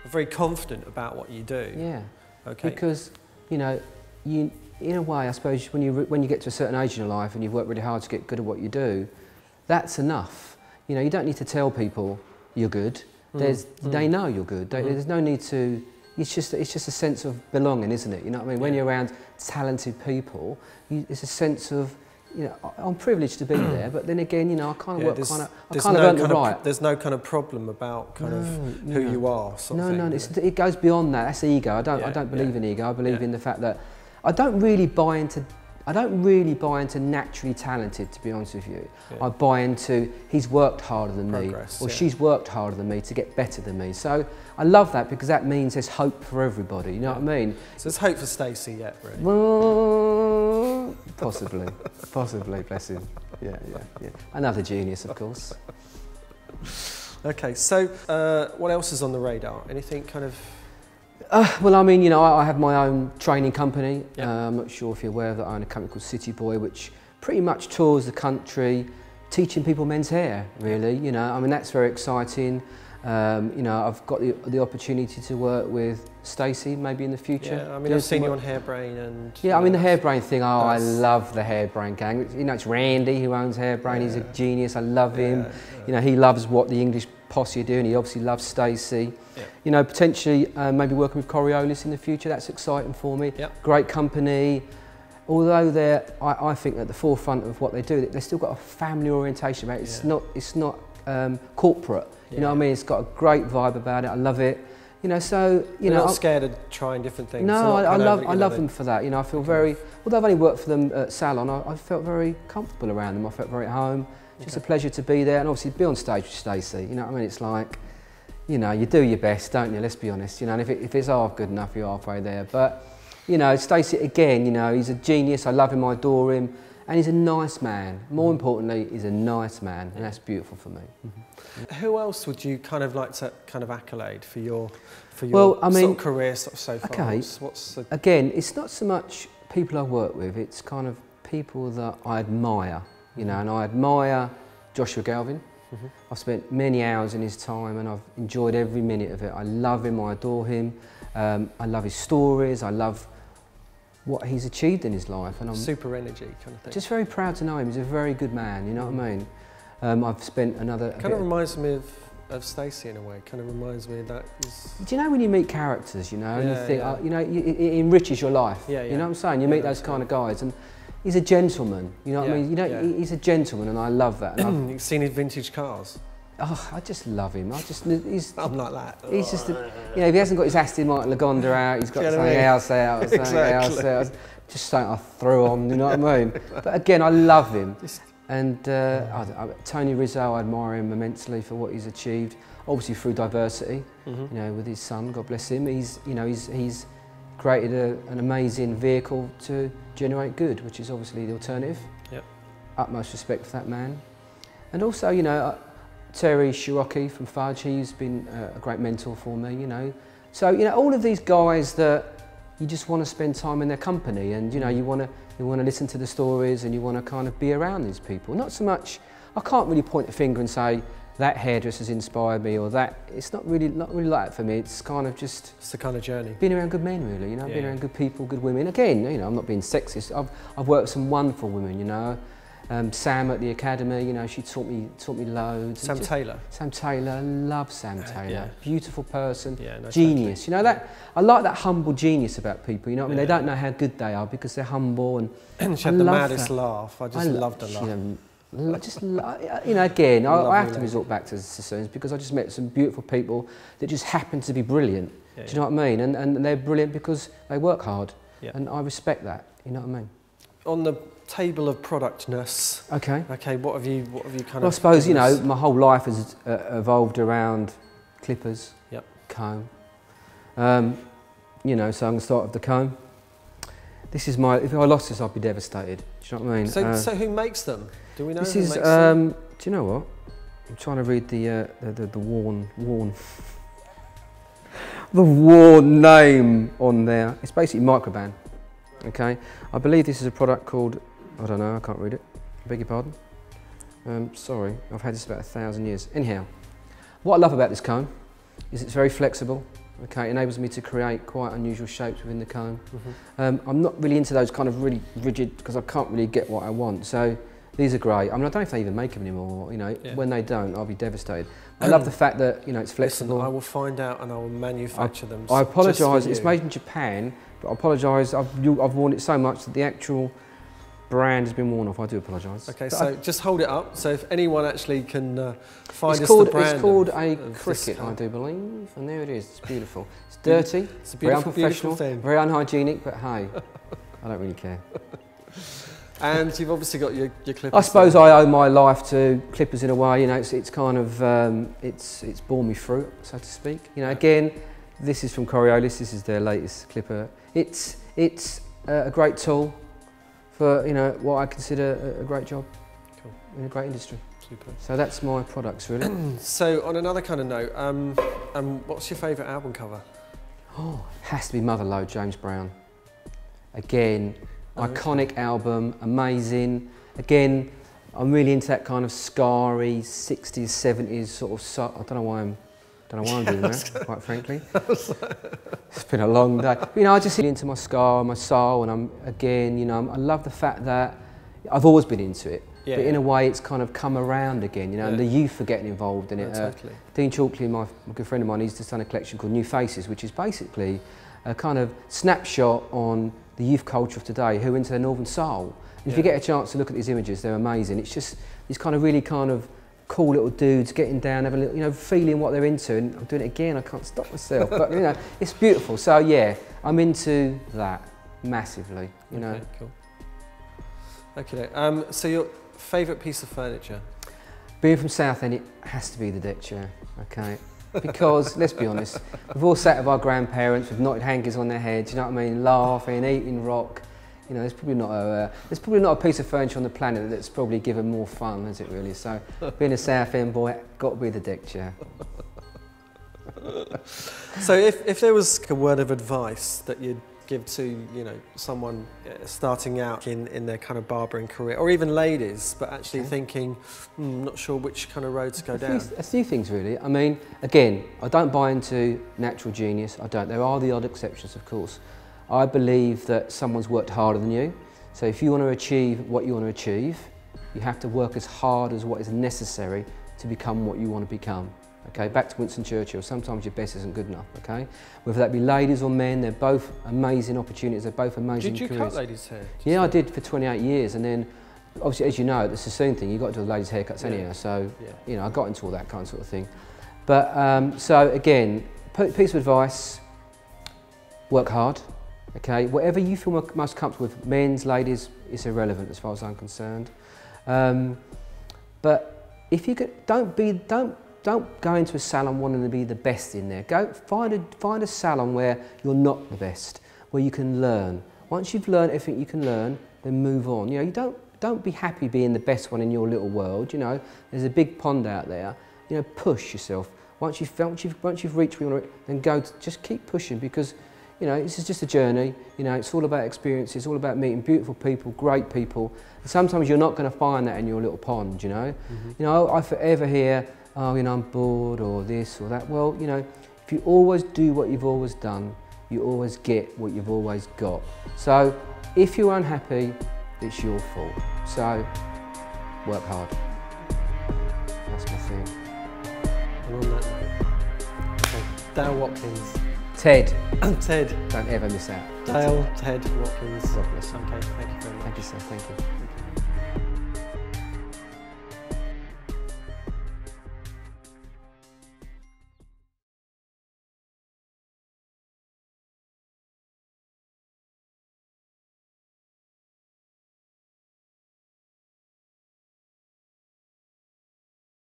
Very confident about what you do. Yeah. Okay. Because, you know, in a way, I suppose, when you get to a certain age in your life and you've worked really hard to get good at what you do, that's enough. You know, you don't need to tell people you're good. They know you're good. There's no need to. It's just a sense of belonging, isn't it? You know what I mean? When you're around talented people, it's a sense of, you know, I'm privileged to be there, but then again, you know, I kind of work I kind of earned the right. There's no kind of problem about who you are. Sort of thing. It goes beyond that. That's ego. I don't believe in ego. I believe in the fact that I don't really buy into naturally talented, to be honest with you. I buy into he's worked harder than me, or she's worked harder than me to get better than me. So I love that, because that means there's hope for everybody. You know what I mean? So there's hope for Stacey yet, really? Well, possibly, bless him. Yeah. Another genius, of course. Okay, so what else is on the radar? Anything kind of? Well, I mean, you know, I have my own training company. I'm not sure if you're aware that I own a company called City Boy, which pretty much tours the country, teaching people men's hair, really. You know, I mean, that's very exciting. You know, I've got the opportunity to work with Stacey maybe in the future. Yeah, I mean, I've seen you on Hairbrain and... Yeah, I mean, the Hairbrain thing, I love the Hairbrain gang. You know, it's Randy who owns Hairbrain. He's a genius. I love him. You know, he loves what the English posse are doing. He obviously loves Stacey. You know, potentially maybe working with Coriolis in the future. That's exciting for me. Great company. Although they're, I think, at the forefront of what they do, they've still got a family orientation about it. It's not corporate. You know what I mean? It's got a great vibe about it. I love it. You know, so you know, not scared of trying different things. No, I love them for that. You know, I feel very. Although I've only worked for them at Salon, I felt very comfortable around them. I felt very at home. Just a pleasure to be there, and obviously be on stage with Stacey. You know what I mean? It's like, you know, you do your best, don't you? Let's be honest. You know, and if it's half good enough, you're halfway there. But you know, Stacey again. You know, he's a genius. I love him. I adore him. And he's a nice man. More importantly, he's a nice man, and that's beautiful for me. Who else would you kind of like to kind of accolade for your well, I mean, sort of career so far? Okay. Again, it's not so much people I work with. It's kind of people that I admire. You know, and I admire Joshua Galvin. I've spent many hours in his time, and I've enjoyed every minute of it. I love him. I adore him. I love his stories. I love what he's achieved in his life, and I'm super energy kind of thing. Just very proud to know him. He's a very good man. You know what I mean? I've spent another. Kind of reminds me of Stacey in a way. Kind of reminds me of that. Do you know when you meet characters? You know, and you think, you know, it enriches your life. You know what I'm saying? You meet those kind of guys, and he's a gentleman. You know what I mean? You know, he's a gentleman, and I love that. You've seen his vintage cars. Oh, I just love him. I'm like that. He's just, you know, if he hasn't got his Aston Martin Lagonda out, he's got something else out, just something I throw on, you know what I mean? But again, I love him. And Tony Rizzo, I admire him immensely for what he's achieved, obviously through diversity, you know, with his son, God bless him. He's created an amazing vehicle to generate good, which is obviously the alternative. Utmost respect for that man. And also, you know, Terry Shiroki from Fudge, he's been a great mentor for me, you know. So, you know, all of these guys that you just want to spend time in their company, and, you know, you want to listen to the stories, and you want to kind of be around these people. Not so much, I can't really point a finger and say, that hairdresser's inspired me, or that, it's not really like that for me. It's kind of just... It's the kind of journey. Being around good men, really, you know, being around good people, good women. Again, you know, I'm not being sexist. I've worked with some wonderful women, you know. Sam at the academy, you know, she taught me loads. Sam Taylor. Sam Taylor, love Sam Taylor. Beautiful person, genius. You know that I like that humble genius about people. You know what I mean? They don't know how good they are because they're humble, and she had the maddest laugh. I just loved her laugh. You know, again, I have to resort back to the Sassoons because I just met some beautiful people that just happen to be brilliant. Do you know what I mean? And they're brilliant because they work hard, and I respect that. You know what I mean? On the table of productness. Okay. What have you kind of? Well, I suppose, you know, my whole life has evolved around clippers, comb. You know, so I'm going to start with the comb. This is my. If I lost this, I'd be devastated. Do you know what I mean? So who makes them? Do we know? This who is. makes them? Do you know what? I'm trying to read the worn. the worn name on there. It's basically microban. Okay, I believe this is a product called, I don't know, I can't read it. I beg your pardon. Sorry, I've had this about 1,000 years. Anyhow, what I love about this comb is it's very flexible. Okay, it enables me to create quite unusual shapes within the comb. I'm not really into those kind of really rigid, because I can't really get what I want. So these are great. I mean, I don't know if they even make them anymore. You know, when they don't, I'll be devastated. I love the fact that, you know, it's flexible. Listen, I will find out and I will manufacture them. I apologise. It's made in Japan, but I apologise. I've worn it so much that the actual brand has been worn off. I do apologise. Okay, so just hold it up. So if anyone actually can find us the brand. It's called a cricket, I do believe, and there it is. It's beautiful. It's dirty. It's a beautiful, very unprofessional, very unhygienic, but hey, I don't really care. And you've obviously got your clippers. I suppose I owe my life to clippers in a way. You know, it's kind of it's borne me fruit, so to speak. You know, again, this is from Coriolis. This is their latest clipper. It's a great tool for, you know, what I consider a great job in a great industry. Super. So that's my products, really. So on another kind of note, what's your favourite album cover? Oh, has to be Motherload, James Brown. Again, iconic album, amazing. Again, I'm really into that kind of scarry 60s, 70s sort of. I don't know why I'm doing that, quite frankly. It's been a long day. But, you know, I just get into my scar, my soul, and I love the fact that I've always been into it. Yeah, but in a way, it's kind of come around again, you know, and the youth are getting involved in it. Totally. Dean Chalkley, my good friend of mine, he's just done a collection called New Faces, which is basically a kind of snapshot on the youth culture of today, who are into their Northern Soul. And if you get a chance to look at these images, they're amazing. It's just these kind of really kind of cool little dudes getting down, having a little, you know, feeling what they're into. And I'm doing it again, I can't stop myself. But, you know, it's beautiful. So, yeah, I'm into that massively, you know. Cool. Okay, so your favourite piece of furniture? Being from Southend, it has to be the deck chair, okay? Because, let's be honest, we've all sat with our grandparents with knotted hangers on their heads, you know what I mean, laughing, eating rock. You know, there's probably not a piece of furniture on the planet that's probably given more fun, has it really? So, being a Southend boy, got to be the deck chair. So, if there was a word of advice that you'd give to, you know, someone starting out in their kind of barbering career, or even ladies, but actually thinking, not sure which kind of road to go down? A few things really. I mean, again, I don't buy into natural genius, I don't. There are the odd exceptions, of course. I believe that someone's worked harder than you. So if you want to achieve what you want to achieve, you have to work as hard as what is necessary to become what you want to become. Okay, back to Winston Churchill, sometimes your best isn't good enough, okay? Whether that be ladies or men, they're both amazing opportunities, they're both amazing careers. Did you cut ladies' hair? Yeah, I did for 28 years, and then, obviously, as you know, the Sassoon thing, you've got to do the ladies' haircuts anyhow, so, you know, I got into all that kind of sort of thing. But, so again, piece of advice, work hard, okay? Whatever you feel most comfortable with, men's, ladies, it's irrelevant as far as I'm concerned. But if you could, don't go into a salon wanting to be the best in there. Go find a salon where you're not the best, where you can learn. Once you've learned everything you can learn, then move on. You know, you don't be happy being the best one in your little world. You know, there's a big pond out there. You know, push yourself. Once you've reached where you want to, then just keep pushing, because, you know, this is just a journey. You know, it's all about experience. It's all about meeting beautiful people, great people. And sometimes you're not going to find that in your little pond. You know, you know, I forever hear, oh, you know, I'm bored, or this or that. Well, you know, if you always do what you've always done, you always get what you've always got. So, if you're unhappy, it's your fault. So, work hard. That's my thing. And on that note, okay, Dale Watkins. Ted. Ted. Don't ever miss out. Dale, Ted Watkins. God bless you. Okay, thank you very much. Thank you, sir. Thank you.